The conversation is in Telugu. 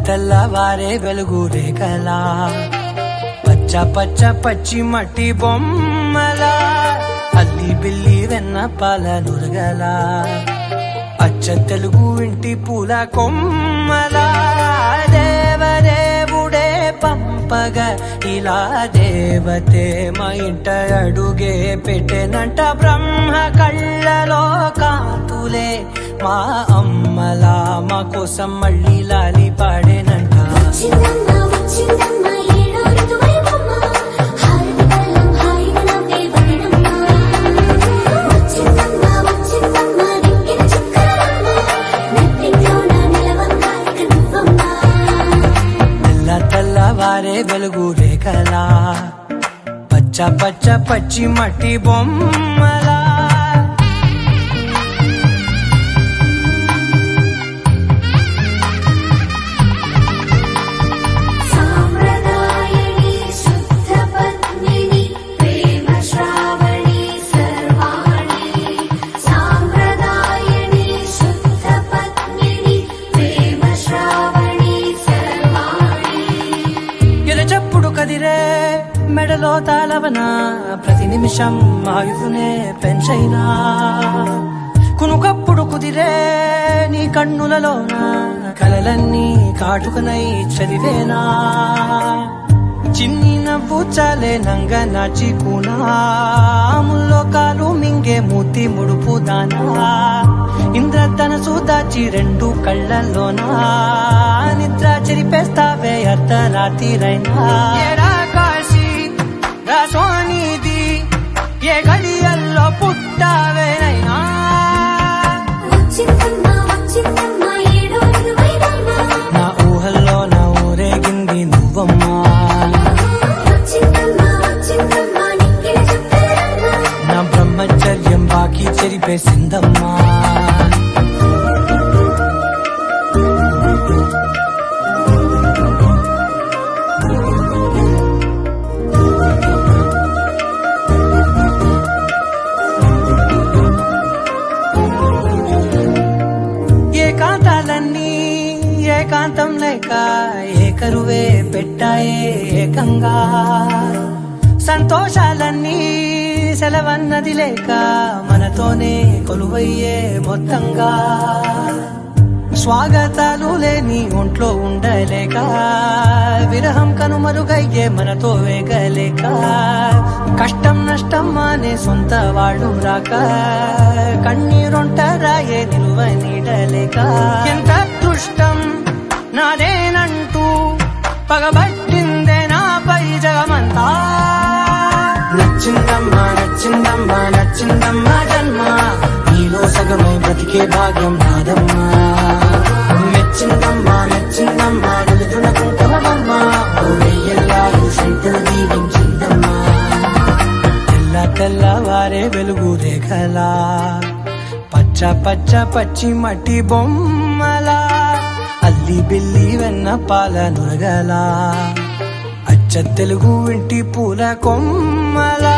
తెల్లవారే వెలుగు రేఖలా పచ్చ పచ్చ పచ్చి మట్టి బొమ్మలా అల్లి బిల్లి వెన్న పాల నురగలా అచ్చ తెలుగు ఇంటి పూల కొమ్మలా దేవదేవుడే పంపగా ఇలా దేవతే మా ఇంట అడుగే పెట్టెనంట బ్రహ్మ కళ్ళలో కాతులే మా అమ్మలా మా కోసం మళ్ళీ లాలి పాడేనంట. తెల్లవారే వెలుగు రేఖలా పచ్చ పచ్చ పచ్చి మట్టి బొమ్మలా మెడలో తాళవన ప్రతి నిమిషం ఆయుధునే పెంచైనా కునుకప్పుడు కుదిరే నీ కన్నులలోన కలలన్నీ కాటుకనై చదివేనా చిన్ని నవ్వు చాలే నంగ నాచి కూనాముల్లో కాలు మింగే మూతి ముడుపు దానా ఇంద్రధనసు దాచి రెండు కళ్ళల్లోనా నిద్ర చెరిపేస్తావే అర్ధరాత్రిరైనా సోనిది ఏ గడియల్లో పుట్టావేనైనా నా ఊహల్లో నా ఊరేగింది నువ్వమ్మా నా బ్రహ్మచర్యం బాకీ చెరిపేసిందమ్మా ఏకాంతం లేక ఏకరువే పెట్టాయే ఏకంగా సంతోషాలన్నీ సెలవన్నది లేక మనతోనే కొలువయ్యే మొత్తంగా స్వాగతాలు లేని ఒంట్లో ఉండలేక విరహం కనుమరుగయ్యే మనతో వేగలేక కష్టం నష్టం అనే సొంత వాళ్ళు రాక కన్నీరొంటరాయే నిలువ నీడలేక ఎంత దుష్టం నాదేనంటూ పగబట్టిందే నాపై జగమంతా నచ్చిందమ్మా నచ్చిందమ్మా నచ్చిందమ్మా జన్మ నీలో సగమై బ్రతికే భాగ్యం నాదమ్మా మెచ్చిందమ్మా మెచ్చిందమ్మా నిలుదునకుంటమమ్మా వెయ్యల్లాలు శంకరు దీవించిందమ్మా తెల్లవారే వెలుగు రేఖలా పచ్చ పచ్చ పచ్చి మట్టి బొమ్మలా అల్లి బిల్లి వెన్న పాల నురగలా అచ్చ తెలుగు ఇంటి పూల కొమ్మలా